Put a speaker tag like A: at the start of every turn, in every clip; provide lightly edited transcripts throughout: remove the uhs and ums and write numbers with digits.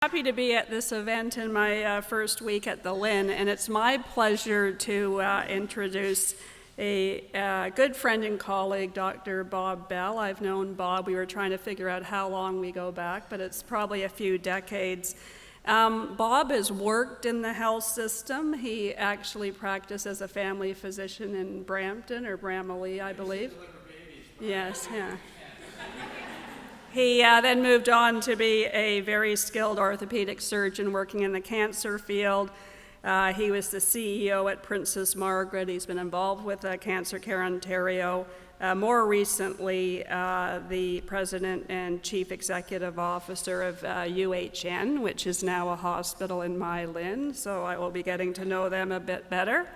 A: Happy to be at this event in my first week at the Lynn, and it's my pleasure to introduce a good friend and colleague, Dr. Bob Bell. I've known Bob. We were trying to figure out how long we go back, but it's probably a few decades. Bob has worked in the health system. He actually practiced as a family physician in Brampton or Bramalea, I believe. Yes, yeah. He then moved on to be a very skilled orthopedic surgeon working in the cancer field. He was the CEO at Princess Margaret. He's been involved with Cancer Care Ontario. More recently, the president and chief executive officer of UHN, which is now a hospital in my Lynn, so I will be getting to know them a bit better.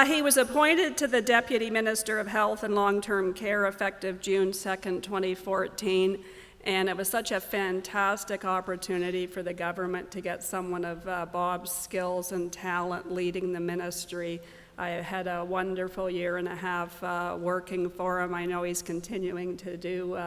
A: He was appointed to the Deputy Minister of Health and Long-Term Care effective June 2nd, 2014, and it was such a fantastic opportunity for the government to get someone of Bob's skills and talent leading the ministry. I had a wonderful year and a half working for him. I know he's continuing to do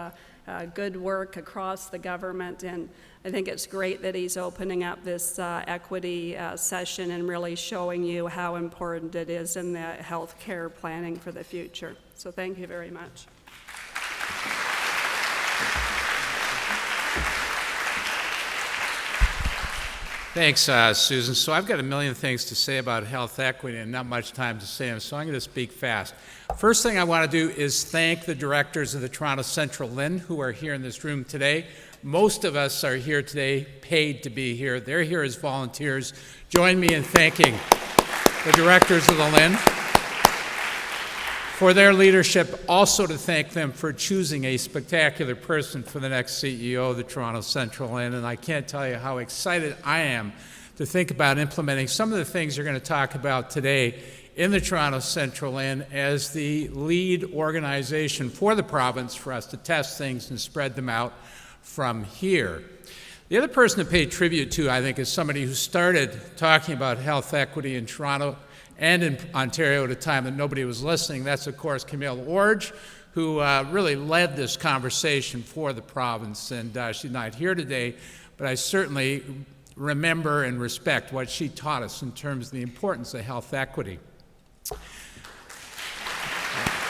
A: good work across the government, and I think it's great that he's opening up this equity session and really showing you how important it is in the healthcare planning for the future. So thank you very much.
B: Thanks, Susan. So I've got a million things to say about health equity and not much time to say them, so I'm going to speak fast. First thing I want to do is thank the directors of the Toronto Central Lynn who are here in this room today. Most of us are here today paid to be here. They're here as volunteers. Join me in thanking the directors of the Lynn for their leadership. Also to thank them for choosing a spectacular person for the next CEO of the Toronto Central Lynn. And I can't tell you how excited I am to think about implementing some of the things you're going to talk about today in the Toronto Central Lynn as the lead organization for the province for us to test things and spread them out from here. The other person to pay tribute to, I think, is somebody who started talking about health equity in Toronto and in Ontario at a time that nobody was listening. That's, of course, Camille Orge, who really led this conversation for the province. And she's not here today, but I certainly remember and respect what she taught us in terms of the importance of health equity.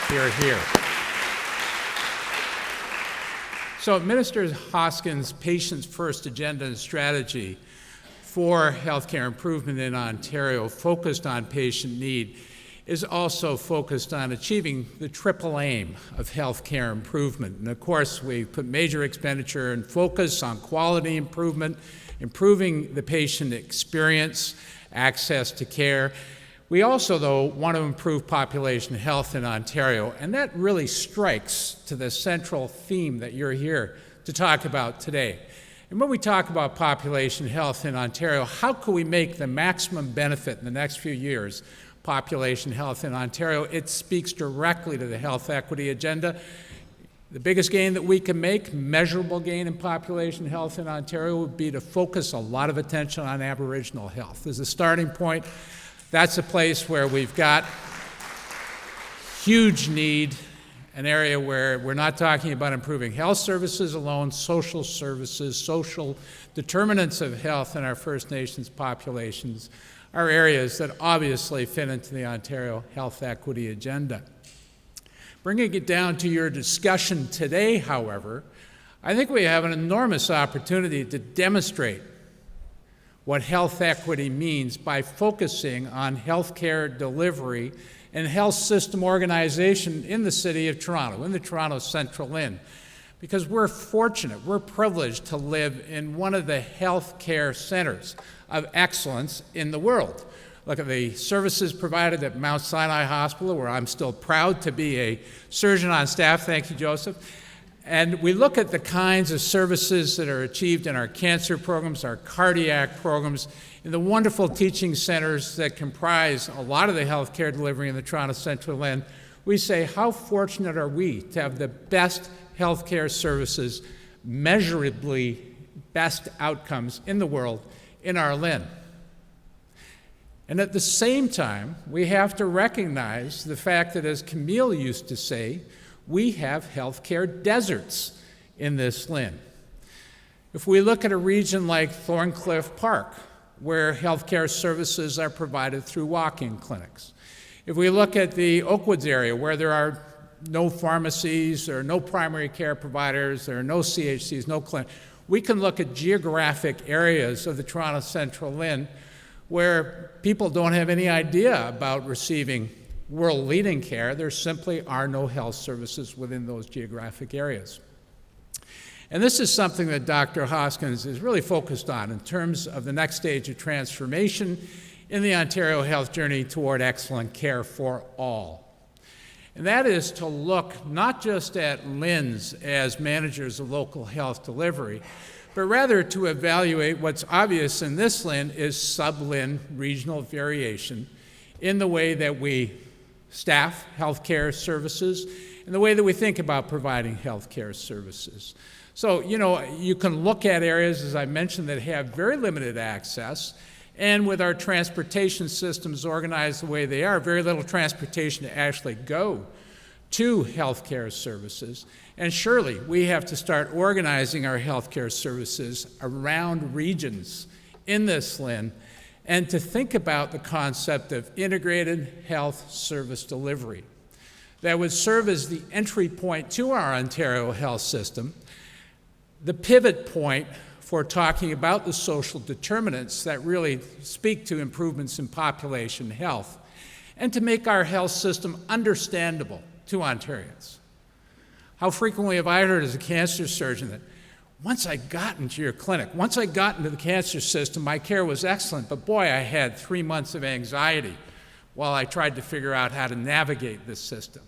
B: Here. So Minister Hoskins' Patients First agenda and strategy for healthcare improvement in Ontario, focused on patient need, is also focused on achieving the triple aim of healthcare improvement. And of course, we put major expenditure and focus on quality improvement, improving the patient experience, access to care. We also, though, want to improve population health in Ontario, and that really strikes to the central theme that you're here to talk about today. And when we talk about population health in Ontario, how can we make the maximum benefit in the next few years population health in Ontario? It speaks directly to the health equity agenda. The biggest gain that we can make, measurable gain in population health in Ontario, would be to focus a lot of attention on Aboriginal health. As a starting point, that's a place where we've got huge need, an area where we're not talking about improving health services alone, social services, social determinants of health in our First Nations populations are areas that obviously fit into the Ontario health equity agenda. Bringing it down to your discussion today, however, I think we have an enormous opportunity to demonstrate what health equity means by focusing on healthcare delivery and health system organization in the city of Toronto, in the Toronto Central Lynn, because we're fortunate, we're privileged to live in one of the healthcare centers of excellence in the world. Look at the services provided at Mount Sinai Hospital, where I'm still proud to be a surgeon on staff. Thank you, Joseph. And we look at the kinds of services that are achieved in our cancer programs, our cardiac programs, in the wonderful teaching centers that comprise a lot of the healthcare delivery in the Toronto Central Lynn. We say, how fortunate are we to have the best healthcare services, measurably best outcomes in the world in our Lynn. And at the same time, we have to recognize the fact that, as Camille used to say, we have healthcare deserts in this Lynn. If we look at a region like Thorncliffe Park, where healthcare services are provided through walk-in clinics. If we look at the Oakwoods area, where there are no pharmacies, there are no primary care providers, there are no CHCs, no clinics, we can look at geographic areas of the Toronto Central Lynn where people don't have any idea about receiving world-leading care. There simply are no health services within those geographic areas. And this is something that Dr. Hoskins is really focused on in terms of the next stage of transformation in the Ontario health journey toward excellent care for all. And that is to look not just at LHINs as managers of local health delivery, but rather to evaluate what's obvious in this LHIN is sub-LHIN regional variation in the way that we staff healthcare services and the way that we think about providing healthcare services. So, you can look at areas, as I mentioned, that have very limited access, and with our transportation systems organized the way they are, very little transportation to actually go to healthcare services. And surely we have to start organizing our healthcare services around regions in this LHIN, and to think about the concept of integrated health service delivery that would serve as the entry point to our Ontario health system, the pivot point for talking about the social determinants that really speak to improvements in population health, and to make our health system understandable to Ontarians. How frequently have I heard as a cancer surgeon that once I got into your clinic, once I got into the cancer system, my care was excellent, but boy, I had 3 months of anxiety while I tried to figure out how to navigate this system.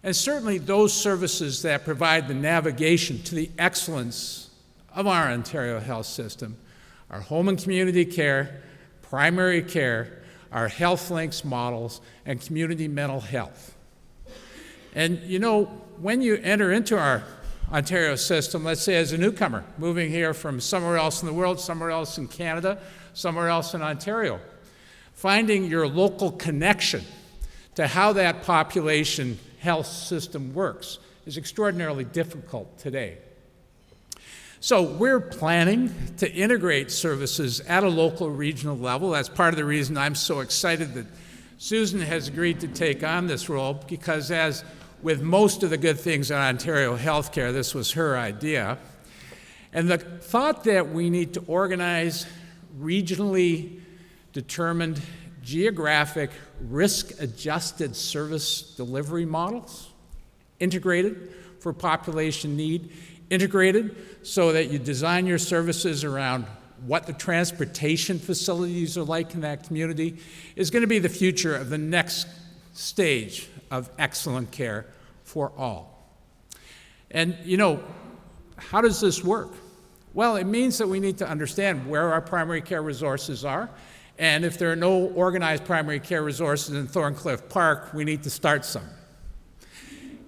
B: And certainly those services that provide the navigation to the excellence of our Ontario health system are home and community care, primary care, our health links models, and community mental health. And when you enter into our Ontario system, let's say as a newcomer, moving here from somewhere else in the world, somewhere else in Canada, somewhere else in Ontario, finding your local connection to how that population health system works is extraordinarily difficult today. So we're planning to integrate services at a local regional level. That's part of the reason I'm so excited that Susan has agreed to take on this role, because as with most of the good things in Ontario healthcare, this was her idea. And the thought that we need to organize regionally determined geographic risk-adjusted service delivery models, integrated for population need, integrated so that you design your services around what the transportation facilities are like in that community, is going to be the future of the next stage of excellent care for all. And how does this work? Well, it means that we need to understand where our primary care resources are, and if there are no organized primary care resources in Thorncliffe Park, we need to start some.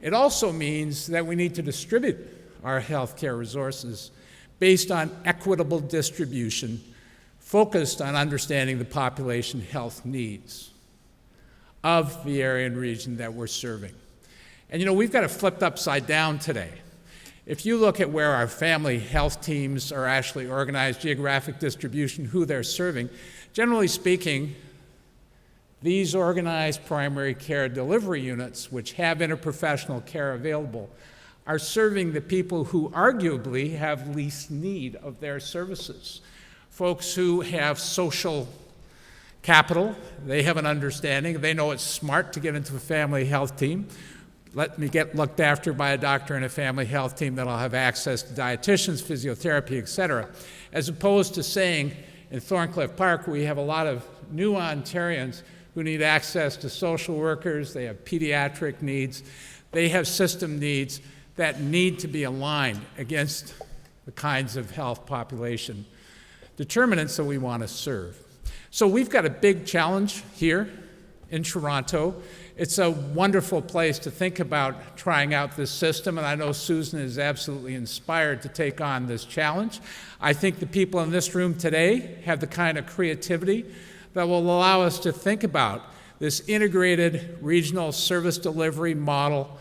B: It also means that we need to distribute our healthcare resources based on equitable distribution, focused on understanding the population health needs of the area and region that we're serving. And we've got it flipped upside down today. If you look at where our family health teams are actually organized, geographic distribution, who they're serving, generally speaking, these organized primary care delivery units, which have interprofessional care available, are serving the people who arguably have least need of their services. Folks who have social capital, they have an understanding, they know it's smart to get into a family health team. Let me get looked after by a doctor in a family health team that'll have access to dietitians, physiotherapy, et cetera, as opposed to saying in Thorncliffe Park we have a lot of new Ontarians who need access to social workers, they have pediatric needs, they have system needs that need to be aligned against the kinds of health population determinants that we want to serve. So we've got a big challenge here in Toronto. It's a wonderful place to think about trying out this system, and I know Susan is absolutely inspired to take on this challenge. I think the people in this room today have the kind of creativity that will allow us to think about this integrated regional service delivery model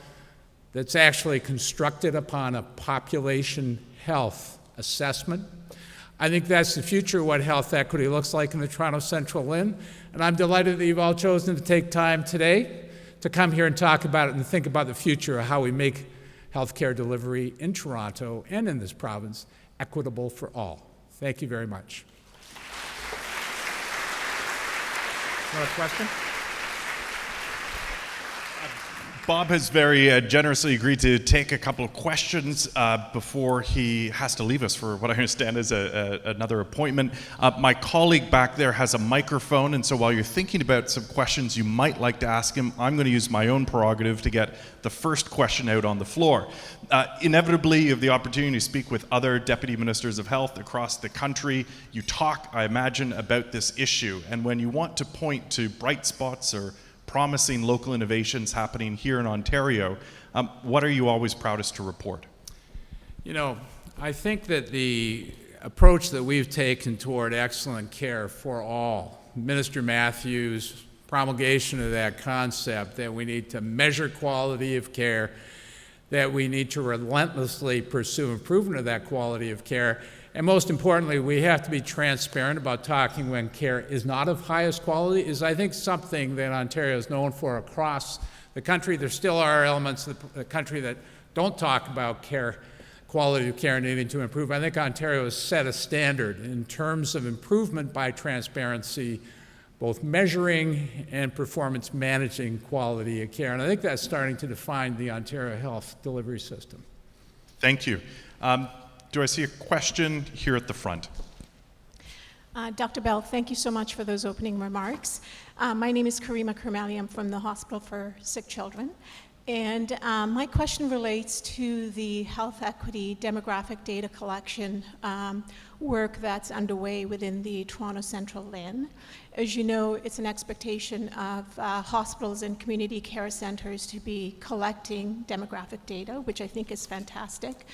B: that's actually constructed upon a population health assessment. I think that's the future of what health equity looks like in the Toronto Central LHIN, and I'm delighted that you've all chosen to take time today to come here and talk about it and think about the future of how we make healthcare delivery in Toronto and in this province equitable for all. Thank you very much. Want a question?
C: Bob has very generously agreed to take a couple of questions before he has to leave us for what I understand is another appointment. My colleague back there has a microphone, and so while you're thinking about some questions you might like to ask him, I'm going to use my own prerogative to get the first question out on the floor. Inevitably, you have the opportunity to speak with other deputy ministers of health across the country. You talk, I imagine, about this issue, and when you want to point to bright spots or promising local innovations happening here in Ontario, what are you always proudest to report?
B: You know, I think that the approach that we've taken toward excellent care for all, Minister Matthews' promulgation of that concept that we need to measure quality of care, that we need to relentlessly pursue improvement of that quality of care, and most importantly, we have to be transparent about talking when care is not of highest quality, is I think something that Ontario is known for across the country. There still are elements of the country that don't talk about care, quality of care needing to improve. I think Ontario has set a standard in terms of improvement by transparency, both measuring and performance managing quality of care. And I think that's starting to define the Ontario health delivery system.
C: Thank you. Do I see a question here at the front?
D: Dr. Bell, thank you so much for those opening remarks. My name is Karima Kermali. I'm from the Hospital for Sick Children. And my question relates to the health equity demographic data collection work that's underway within the Toronto Central LHIN. As you know, it's an expectation of hospitals and community care centers to be collecting demographic data, which I think is fantastic.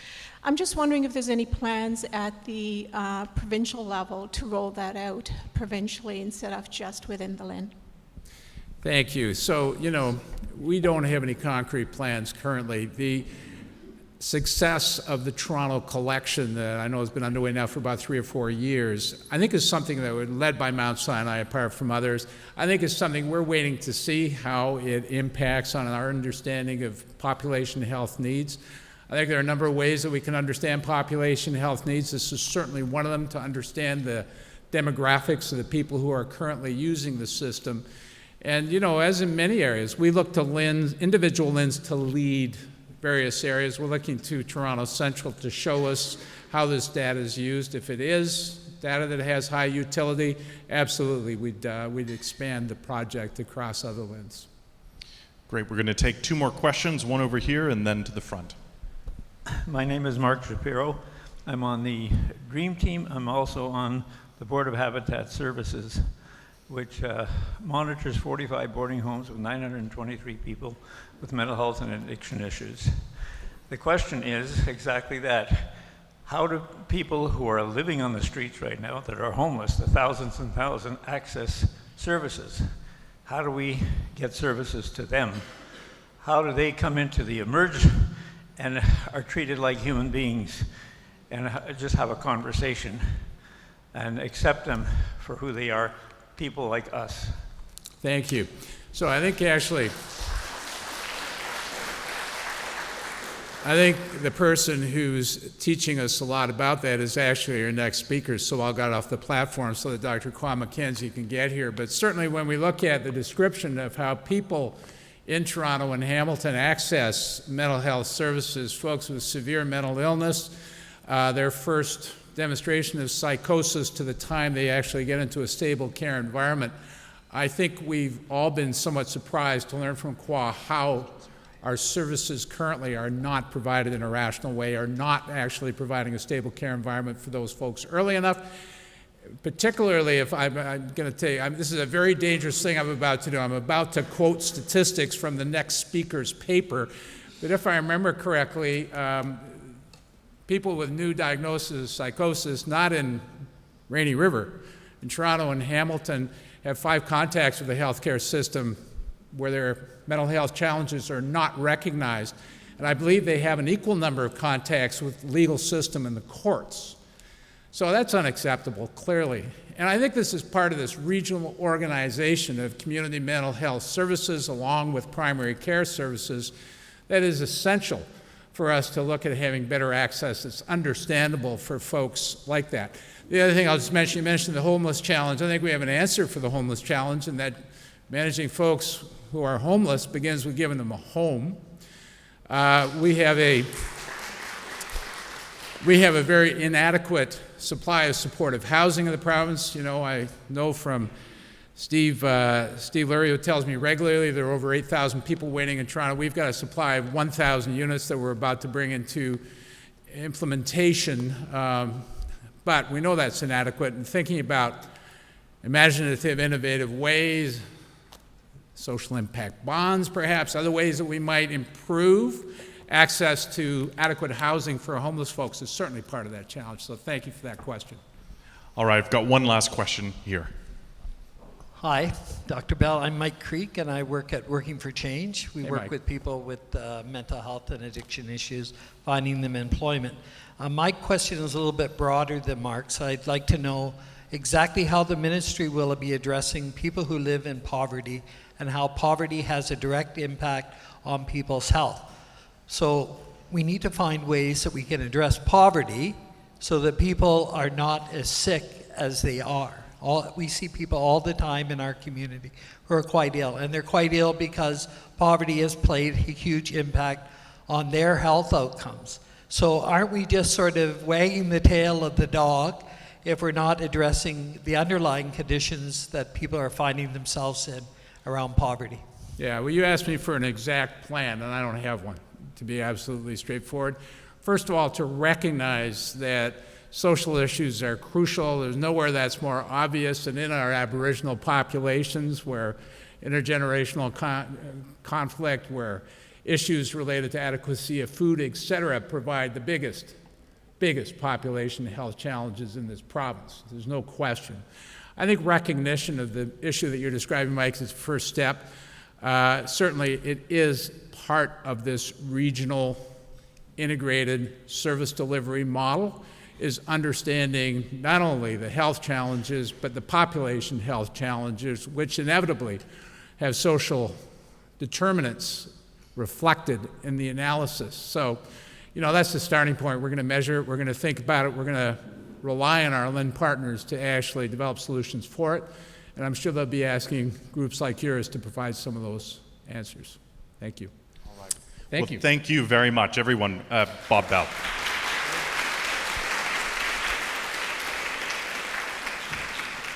D: I'm just wondering if there's any plans at the provincial level to roll that out provincially instead of just within the LHIN.
B: Thank you. So, you know, we don't have any concrete plans currently. The success of the Toronto collection that I know has been underway now for about 3 or 4 years, I think is something that was led by Mount Sinai apart from others. I think it's something we're waiting to see how it impacts on our understanding of population health needs. I think there are a number of ways that we can understand population health needs. This is certainly one of them, to understand the demographics of the people who are currently using the system. And, you know, as in many areas, we look to LHINs, individual LHINs to lead various areas. We're looking to Toronto Central to show us how this data is used. If it is data that has high utility, absolutely, we'd expand the project across other LHINs.
C: Great. We're going to take 2 more questions, one over here and then to the front.
E: My name is Mark Shapiro. I'm on the DREAM team. I'm also on the Board of Habitat Services, which monitors 45 boarding homes with 923 people with mental health and addiction issues. The question is exactly that. How do people who are living on the streets right now that are homeless, the thousands and thousands, access services? How do we get services to them? How do they come into the emerge and are treated like human beings and just have a conversation and accept them for who they are, people like us?
B: Thank you. So I think the person who's teaching us a lot about that is actually our next speaker, so I'll get off the platform so that Dr. Kwame McKenzie can get here. But certainly when we look at the description of how people in Toronto and Hamilton access mental health services, folks with severe mental illness, their first demonstration of psychosis to the time they actually get into a stable care environment, I think we've all been somewhat surprised to learn from Kwa how our services currently are not provided in a rational way, are not actually providing a stable care environment for those folks early enough. Particularly if I'm going to tell you, this is a very dangerous thing I'm about to do. I'm about to quote statistics from the next speaker's paper, but if I remember correctly, people with new diagnosis of psychosis, not in Rainy River, in Toronto and Hamilton, have 5 contacts with the healthcare system where their mental health challenges are not recognized. And I believe they have an equal number of contacts with the legal system and the courts. So that's unacceptable, clearly. And I think this is part of this regional organization of community mental health services along with primary care services that is essential for us to look at having better access that's understandable for folks like that. The other thing I'll just mention, you mentioned the homeless challenge. I think we have an answer for the homeless challenge, in that managing folks who are homeless begins with giving them a home. We have a very inadequate supply of supportive housing in the province. You know, I know from Steve Lurie, who tells me regularly there are over 8,000 people waiting in Toronto. We've got a supply of 1,000 units that we're about to bring into implementation, but we know that's inadequate. And thinking about imaginative, innovative ways, social impact bonds, perhaps, other ways that we might improve access to adequate housing for homeless folks is certainly part of that challenge. So thank you for that question.
C: All right, I've got one last question here.
F: Hi, Dr. Bell. I'm Mike Creek, and I work at Working for Change. We
B: Hey,
F: work
B: Mike.
F: with people with mental health and addiction issues, finding them employment. My question is a little bit broader than Mark's. I'd like to know exactly how the ministry will be addressing people who live in poverty and how poverty has a direct impact on people's health. So we need to find ways that we can address poverty so that people are not as sick as they are. We see people all the time in our community who are quite ill, and they're quite ill because poverty has played a huge impact on their health outcomes. So aren't we just sort of wagging the tail of the dog if we're not addressing the underlying conditions that people are finding themselves in around poverty?
B: Yeah, well, you asked me for an exact plan, and I don't have one, to be absolutely straightforward. First of all, to recognize that social issues are crucial. There's nowhere that's more obvious than in our Aboriginal populations, where intergenerational conflict, where issues related to adequacy of food, et cetera, provide the biggest population health challenges in this province. There's no question. I think recognition of the issue that you're describing, Mike, is the first step. Certainly, it is part of this regional integrated service delivery model, is understanding not only the health challenges, but the population health challenges, which inevitably have social determinants reflected in the analysis. So, you know, that's the starting point. We're going to measure it. We're going to think about it. We're going to rely on our LIN partners to actually develop solutions for it. And I'm sure they'll be asking groups like yours to provide some of those answers. Thank you.
C: All right.
B: Thank you.
C: Thank you very much, everyone. Bob Bell.